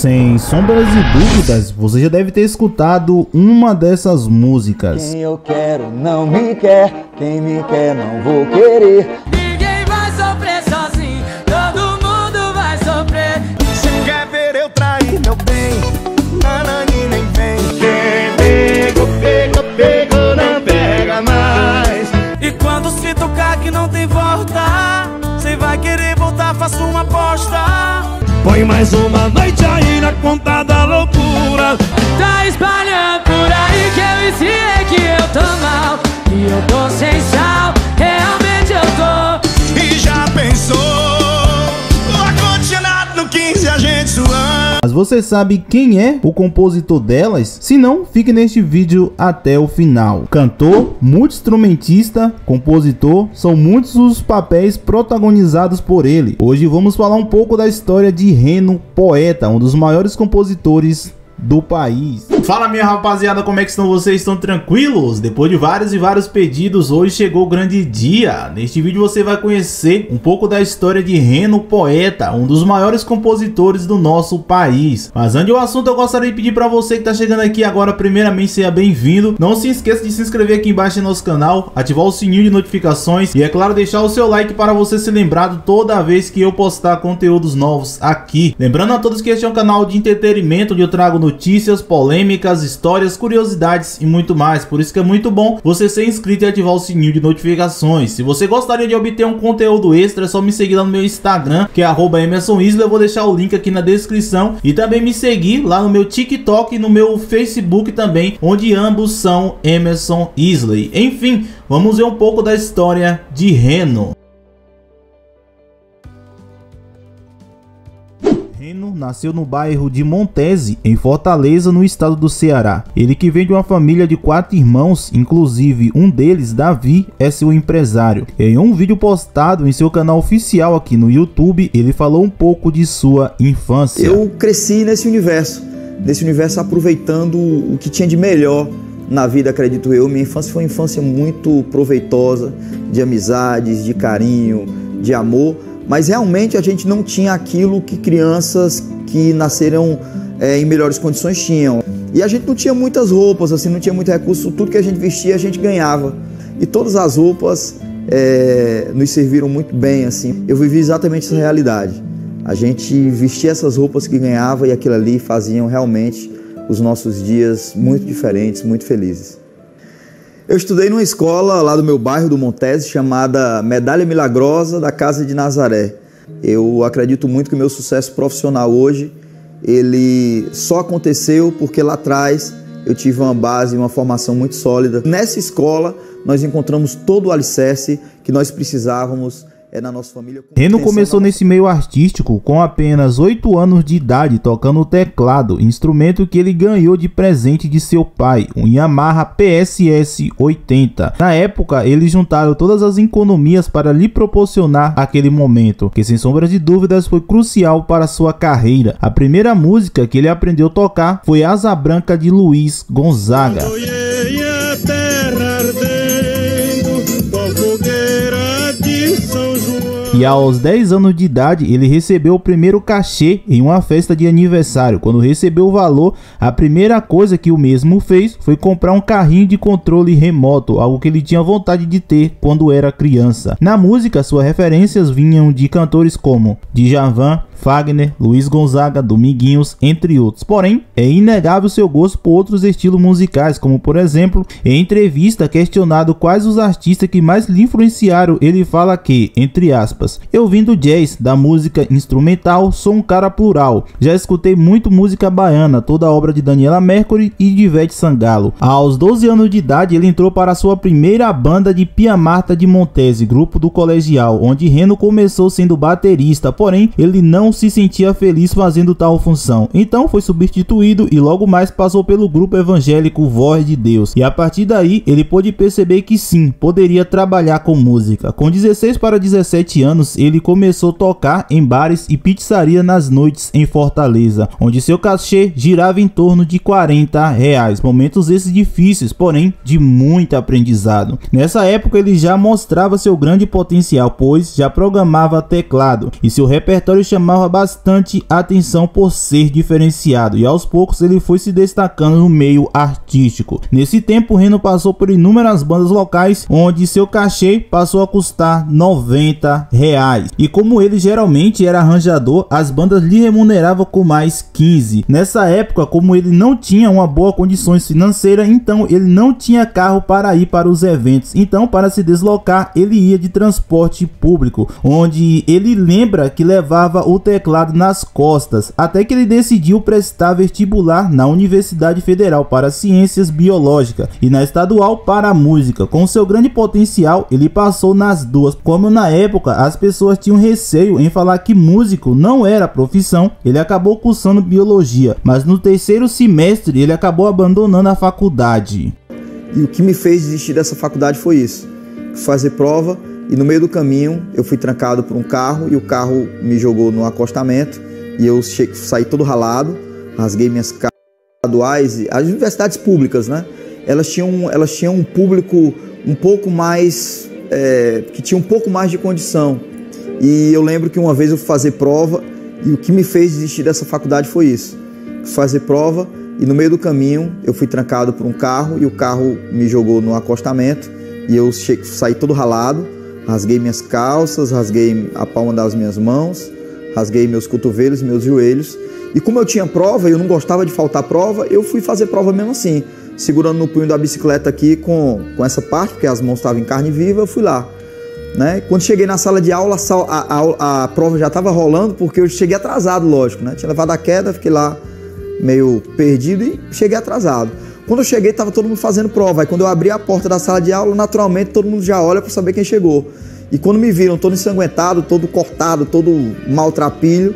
Sem sombras de dúvidas, você já deve ter escutado uma dessas músicas. Quem eu quero não me quer, quem me quer não vou querer. Ninguém vai sofrer sozinho, todo mundo vai sofrer. Se quer ver eu trair meu bem, nanani nem vem. Quem pegou, pegou, pegou, não pega mais. E quando se tocar que não tem volta, cê vai querer voltar, faça uma aposta. Põe mais uma noite aí na conta da loucura. Tá espalhando por aí que eu ensinei que eu tô mal, que eu tô sem sal, realmente eu tô. E já pensou, a continuar no 15 a gente suando. Mas você sabe quem é o compositor delas? Se não, fique neste vídeo até o final. Cantor, multi-instrumentista, compositor, são muitos os papéis protagonizados por ele. Hoje vamos falar um pouco da história de Reno Poeta, um dos maiores compositores do país. Fala, minha rapaziada, como é que estão vocês? Estão tranquilos? Depois de vários pedidos, hoje chegou o grande dia. Neste vídeo você vai conhecer um pouco da história de Reno Poeta, um dos maiores compositores do nosso país. Mas antes do assunto, eu gostaria de pedir para você que está chegando aqui agora, primeiramente, seja bem-vindo. Não se esqueça de se inscrever aqui embaixo no nosso canal, ativar o sininho de notificações e, é claro, deixar o seu like para você ser lembrado toda vez que eu postar conteúdos novos aqui. Lembrando a todos que este é um canal de entretenimento, onde eu trago notícias, polêmicas, histórias, curiosidades e muito mais. Por isso que é muito bom você ser inscrito e ativar o sininho de notificações. Se você gostaria de obter um conteúdo extra, é só me seguir lá no meu Instagram, que é @EmersonIsla. Eu vou deixar o link aqui na descrição. E também me seguir lá no meu TikTok e no meu Facebook também, onde ambos são Emerson Isley. Enfim, vamos ver um pouco da história de Reno. Reno nasceu no bairro de Montese, em Fortaleza, no estado do Ceará. Ele que vem de uma família de 4 irmãos, inclusive um deles, Davi, é seu empresário. Em um vídeo postado em seu canal oficial aqui no YouTube, ele falou um pouco de sua infância. Eu cresci nesse universo aproveitando o que tinha de melhor na vida, acredito eu. Minha infância foi uma infância muito proveitosa, de amizades, de carinho, de amor. Mas realmente a gente não tinha aquilo que crianças que nasceram em melhores condições tinham. E a gente não tinha muitas roupas, assim, não tinha muito recurso. Tudo que a gente vestia a gente ganhava. E todas as roupas nos serviram muito bem, assim. Eu vivi exatamente essa realidade. A gente vestia essas roupas que ganhava e aquilo ali faziam realmente os nossos dias muito diferentes, muito felizes. Eu estudei numa escola lá do meu bairro, do Montese, chamada Medalha Milagrosa da Casa de Nazaré. Eu acredito muito que o meu sucesso profissional hoje, ele só aconteceu porque lá atrás eu tive uma base, uma formação muito sólida. Nessa escola, nós encontramos todo o alicerce que nós precisávamos na nossa família. Reno começou nesse meio artístico com apenas 8 anos de idade, tocando o teclado, instrumento que ele ganhou de presente de seu pai, um Yamaha PSS 80. Na época, eles juntaram todas as economias para lhe proporcionar aquele momento, que sem sombra de dúvidas foi crucial para sua carreira. A primeira música que ele aprendeu a tocar foi Asa Branca de Luiz Gonzaga. E aos 10 anos de idade, ele recebeu o primeiro cachê em uma festa de aniversário. Quando recebeu o valor, a primeira coisa que o mesmo fez foi comprar um carrinho de controle remoto, algo que ele tinha vontade de ter quando era criança. Na música, suas referências vinham de cantores como Djavan, Fagner, Luiz Gonzaga, Dominguinhos, entre outros. Porém, é inegável seu gosto por outros estilos musicais, como por exemplo, em entrevista questionado quais os artistas que mais lhe influenciaram, ele fala que, entre aspas, eu vim do jazz, da música instrumental, sou um cara plural, já escutei muito música baiana, toda a obra de Daniela Mercury e de Ivete Sangalo. Aos 12 anos de idade, ele entrou para a sua primeira banda de Pia Marta de Montese, grupo do colegial, onde Reno começou sendo baterista, porém, ele não se sentia feliz fazendo tal função, então foi substituído e logo mais passou pelo grupo evangélico Voz de Deus, e a partir daí ele pôde perceber que sim, poderia trabalhar com música. Com 16 para 17 anos, anos, ele começou a tocar em bares e pizzaria nas noites em Fortaleza, onde seu cachê girava em torno de R$40. Momentos esses difíceis, porém de muito aprendizado. Nessa época ele já mostrava seu grande potencial, pois já programava teclado e seu repertório chamava bastante atenção por ser diferenciado, e aos poucos ele foi se destacando no meio artístico. Nesse tempo, Reno passou por inúmeras bandas locais, onde seu cachê passou a custar R$90. E como ele geralmente era arranjador, as bandas lhe remuneravam com mais 15. Nessa época, como ele não tinha uma boa condições financeiras, então ele não tinha carro para ir para os eventos. Então, para se deslocar, ele ia de transporte público, onde ele lembra que levava o teclado nas costas, até que ele decidiu prestar vestibular na Universidade Federal para Ciências Biológicas e na Estadual para a Música. Com seu grande potencial, ele passou nas duas. Como na época as pessoas tinham receio em falar que músico não era profissão, ele acabou cursando biologia, mas no terceiro semestre ele acabou abandonando a faculdade. E o que me fez desistir dessa faculdade foi isso: fazer prova, e no meio do caminho eu fui trancado por um carro e o carro me jogou no acostamento e eu saí todo ralado, rasguei minhas estaduais. As universidades públicas, né? Elas tinham um público um pouco mais que tinha um pouco mais de condição. E eu lembro que uma vez eu fui fazer prova e o que me fez desistir dessa faculdade foi isso: fazer prova, e no meio do caminho eu fui trancado por um carro e o carro me jogou no acostamento e eu saí todo ralado, rasguei minhas calças, rasguei a palma das minhas mãos, rasguei meus cotovelos, meus joelhos. E como eu tinha prova e eu não gostava de faltar prova, eu fui fazer prova mesmo assim, segurando no punho da bicicleta aqui com essa parte, porque as mãos estavam em carne viva. Eu fui lá, né? Quando cheguei na sala de aula, a prova já estava rolando, porque eu cheguei atrasado, lógico, né? Tinha levado a queda, fiquei lá meio perdido e cheguei atrasado. Quando eu cheguei, estava todo mundo fazendo prova. Aí quando eu abri a porta da sala de aula, naturalmente todo mundo já olha para saber quem chegou. E quando me viram todo ensanguentado, todo cortado, todo maltrapilho,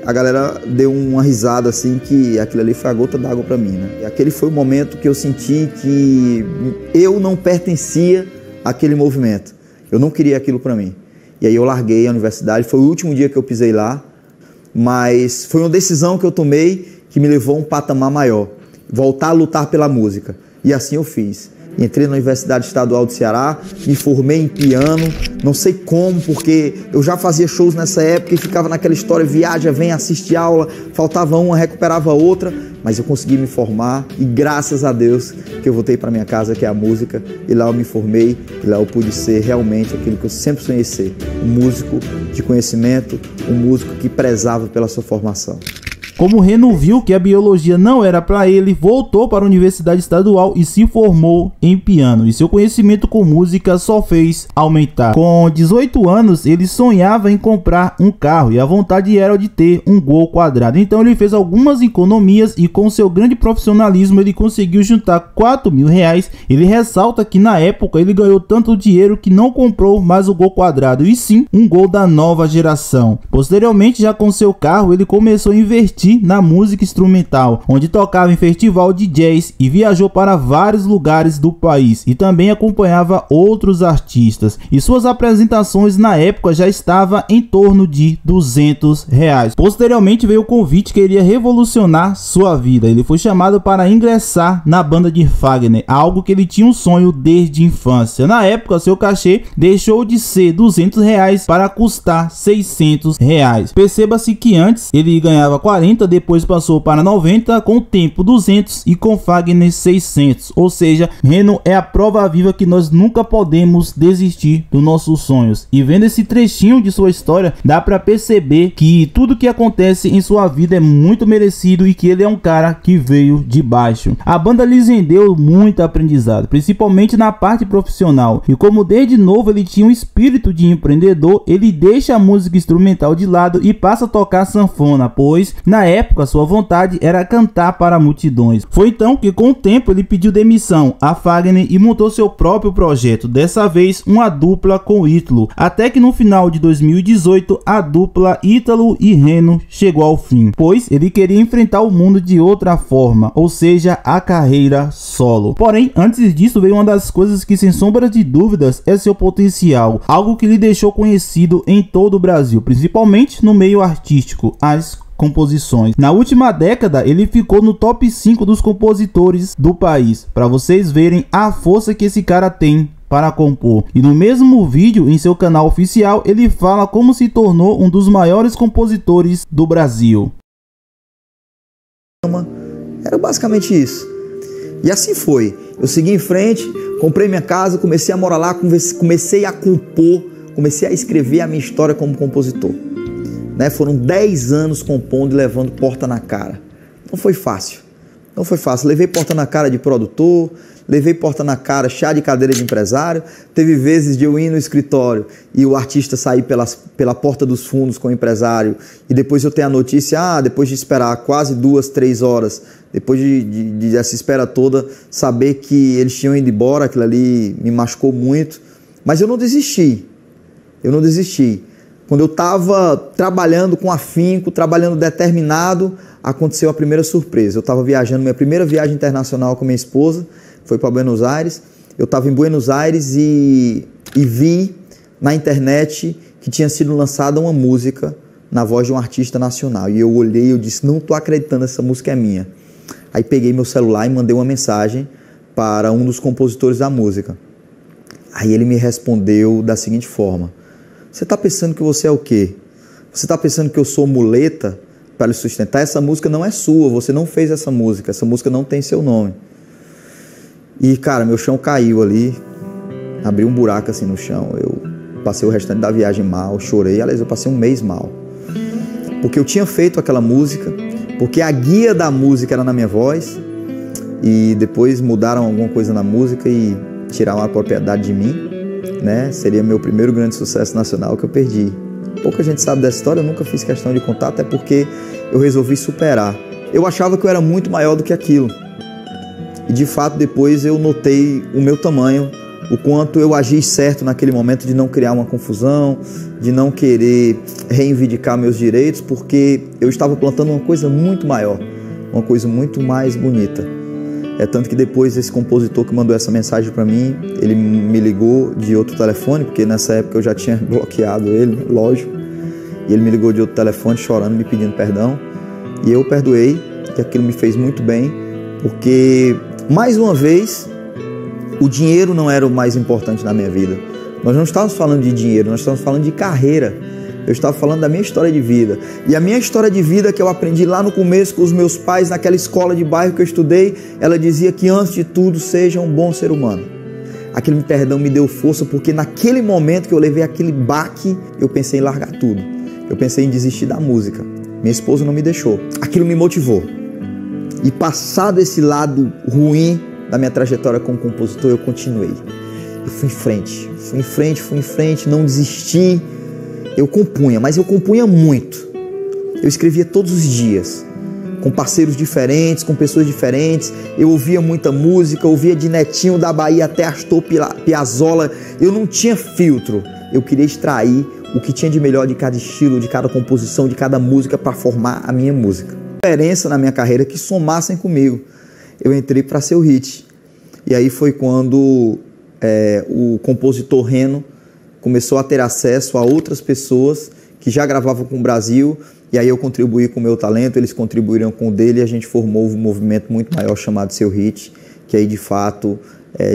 a galera deu uma risada assim, que aquilo ali foi a gota d'água para mim, né? E aquele foi o momento que eu senti que eu não pertencia àquele movimento. Eu não queria aquilo para mim. E aí eu larguei a universidade. Foi o último dia que eu pisei lá, mas foi uma decisão que eu tomei que me levou a um patamar maior: voltar a lutar pela música. E assim eu fiz. Entrei na Universidade Estadual do Ceará, me formei em piano, não sei como, porque eu já fazia shows nessa época e ficava naquela história: viaja, vem, assiste aula, faltava uma, recuperava outra, mas eu consegui me formar e graças a Deus que eu voltei para minha casa, que é a música, e lá eu me formei, e lá eu pude ser realmente aquilo que eu sempre sonhei ser: um músico de conhecimento, um músico que prezava pela sua formação. Como Reno viu que a biologia não era para ele, voltou para a Universidade Estadual e se formou em piano. E seu conhecimento com música só fez aumentar. Com 18 anos, ele sonhava em comprar um carro e a vontade era de ter um Gol quadrado. Então ele fez algumas economias e com seu grande profissionalismo ele conseguiu juntar R$4.000. Ele ressalta que na época ele ganhou tanto dinheiro que não comprou mais o Gol quadrado, e sim um Gol da nova geração. Posteriormente, já com seu carro, ele começou a investir na música instrumental, onde tocava em festival de jazz e viajou para vários lugares do país e também acompanhava outros artistas, e suas apresentações na época já estava em torno de R$200. Posteriormente veio o convite que iria revolucionar sua vida. Ele foi chamado para ingressar na banda de Fagner, algo que ele tinha um sonho desde a infância. Na época, seu cachê deixou de ser R$200 para custar R$600. Perceba-se que antes ele ganhava 40, depois passou para 90, com o tempo 200 e com Fagner 600. Ou seja, Reno é a prova viva que nós nunca podemos desistir dos nossos sonhos. E vendo esse trechinho de sua história, dá para perceber que tudo que acontece em sua vida é muito merecido e que ele é um cara que veio de baixo. A banda lhes rendeu muito aprendizado, principalmente na parte profissional. E como desde novo ele tinha um espírito de empreendedor, ele deixa a música instrumental de lado e passa a tocar sanfona, pois na época, sua vontade era cantar para multidões. Foi então que, com o tempo, ele pediu demissão a Fagner e montou seu próprio projeto, dessa vez uma dupla com Ítalo, até que no final de 2018 a dupla Ítalo e Reno chegou ao fim, pois ele queria enfrentar o mundo de outra forma, ou seja, a carreira solo. Porém, antes disso veio uma das coisas que sem sombra de dúvidas é seu potencial, algo que lhe deixou conhecido em todo o Brasil, principalmente no meio artístico, as composições. Na última década ele ficou no top 5 dos compositores do país, para vocês verem a força que esse cara tem para compor. E no mesmo vídeo em seu canal oficial ele fala como se tornou um dos maiores compositores do Brasil. Era basicamente isso. E assim foi. Eu segui em frente, comprei minha casa, comecei a morar lá, comecei a compor, comecei a escrever a minha história como compositor. Foram 10 anos compondo e levando porta na cara. Não foi fácil. Não foi fácil. Levei porta na cara de produtor, levei porta na cara, chá de cadeira de empresário. Teve vezes de eu ir no escritório e o artista sair pela porta dos fundos com o empresário e depois eu ter a notícia, depois de esperar quase 2, 3 horas, depois de essa espera toda, saber que eles tinham ido embora. Aquilo ali me machucou muito. Mas eu não desisti. Eu não desisti. Quando eu estava trabalhando com afinco, trabalhando determinado, aconteceu a primeira surpresa. Eu estava viajando, minha primeira viagem internacional com minha esposa, foi para Buenos Aires. Eu estava em Buenos Aires e vi na internet que tinha sido lançada uma música na voz de um artista nacional. E eu olhei e eu disse, não estou acreditando, essa música é minha. Aí peguei meu celular e mandei uma mensagem para um dos compositores da música. Aí ele me respondeu da seguinte forma: você está pensando que você é o quê? Você está pensando que eu sou muleta para lhe sustentar? Essa música não é sua, você não fez essa música não tem seu nome. E cara, meu chão caiu ali, abriu um buraco assim no chão, eu passei o restante da viagem mal, chorei, aliás eu passei um mês mal. Porque eu tinha feito aquela música, porque a guia da música era na minha voz, e depois mudaram alguma coisa na música e tiraram a propriedade de mim. Seria meu primeiro grande sucesso nacional que eu perdi. Pouca gente sabe dessa história, eu nunca fiz questão de contar, até porque eu resolvi superar. Eu achava que eu era muito maior do que aquilo. E de fato depois eu notei o meu tamanho, o quanto eu agi certo naquele momento de não criar uma confusão, de não querer reivindicar meus direitos, porque eu estava plantando uma coisa muito maior, uma coisa muito mais bonita. Tanto que depois esse compositor que mandou essa mensagem para mim, ele me ligou de outro telefone, porque nessa época eu já tinha bloqueado ele, lógico. E ele me ligou de outro telefone chorando, me pedindo perdão. E eu perdoei, que aquilo me fez muito bem, porque, mais uma vez, o dinheiro não era o mais importante na minha vida. Nós não estávamos falando de dinheiro, nós estávamos falando de carreira. Eu estava falando da minha história de vida. E a minha história de vida que eu aprendi lá no começo com os meus pais, naquela escola de bairro que eu estudei, ela dizia que antes de tudo seja um bom ser humano. Aquele perdão me deu força, porque naquele momento que eu levei aquele baque, eu pensei em largar tudo. Eu pensei em desistir da música. Minha esposa não me deixou. Aquilo me motivou. E passado esse lado ruim da minha trajetória como compositor, eu continuei. Eu fui em frente, não desisti. Eu compunha, mas eu compunha muito. Eu escrevia todos os dias, com parceiros diferentes, com pessoas diferentes. Eu ouvia muita música, ouvia de Netinho da Bahia até Astor Piazzolla. Eu não tinha filtro. Eu queria extrair o que tinha de melhor de cada estilo, de cada composição, de cada música para formar a minha música. A diferença na minha carreira é que somassem comigo. Eu entrei para ser o hit. E aí foi quando o compositor Reno começou a ter acesso a outras pessoas que já gravavam com o Brasil, e aí eu contribuí com o meu talento, eles contribuíram com o dele, e a gente formou um movimento muito maior chamado Seu Hit, que aí de fato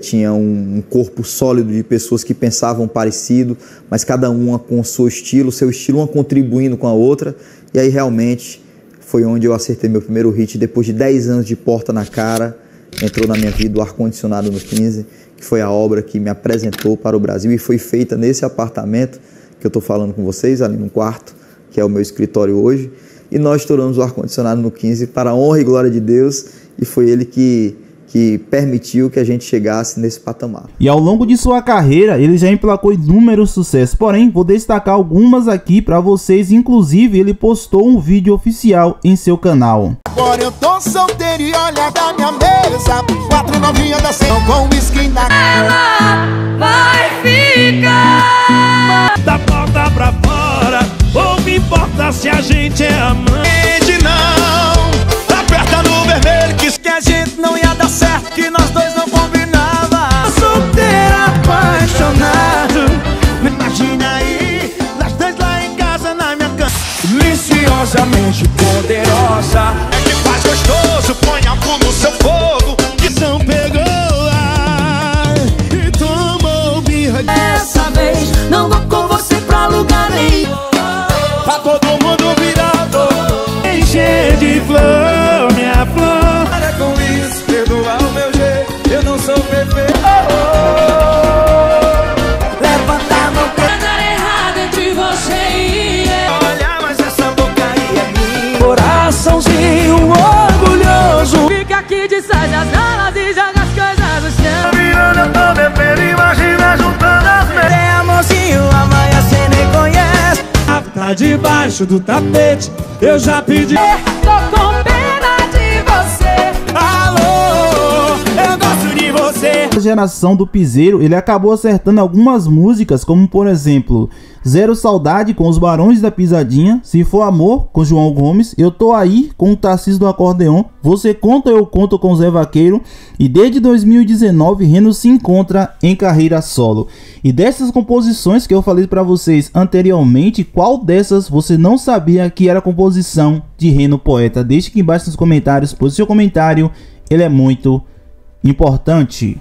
tinha um corpo sólido de pessoas que pensavam parecido, mas cada uma com o seu estilo, uma contribuindo com a outra, e aí realmente foi onde eu acertei meu primeiro hit, depois de 10 anos de porta na cara. Entrou na minha vida o Ar-Condicionado no 15, que foi a obra que me apresentou para o Brasil e foi feita nesse apartamento que eu estou falando com vocês, ali no quarto, que é o meu escritório hoje. E nós estouramos o Ar-Condicionado no 15 para a honra e glória de Deus, e foi ele que que permitiu que a gente chegasse nesse patamar. E ao longo de sua carreira, ele já emplacou inúmeros sucessos, porém, vou destacar algumas aqui para vocês, inclusive ele postou um vídeo oficial em seu canal. Agora eu tô solteiro e olha da minha mesa, 4 novinhas da cena com whisky na... Ela vai ficar da porta pra fora, pouco importa se a gente é amante, não. Aperta no vermelho que a gente não ia dar certo, que nós dois não combinava. Solteiro apaixonado, imagina aí, nós dois lá em casa na minha cama, deliciosamente poderosa, é que faz gostoso, põe amor no seu fogo, que São pegou lá e tomou birra. dessa vez, não vou com você pra lugar nenhum. Tá todo mundo virado, encher de flor, minha flor. Para com isso, perdoar o meu jeito, eu não sou perfeito. Levanta a mão, nada errado entre você e eu. Olha, mas essa boca aí é minha. Coraçãozinho orgulhoso, Fica aqui de saia das alas e joga as coisas no chão. virando, eu tô bebendo, imagina juntando as mãos. Tem amorzinho, amanhã cê nem conhece. Tá debaixo do tapete, eu já pedi. Tô com pena de você. Alô, eu gosto de você. A geração do piseiro, ele acabou acertando algumas músicas, como por exemplo, Zero Saudade com os Barões da Pisadinha, Se For Amor com João Gomes, Eu Tô Aí com o Tarcísio do Acordeon, Você Conta Eu Conto com Zé Vaqueiro, e desde 2019 Reno se encontra em carreira solo. E dessas composições que eu falei para vocês anteriormente, qual dessas você não sabia que era composição de Reno Poeta? Deixe aqui embaixo nos comentários, pois seu comentário ele é muito importante.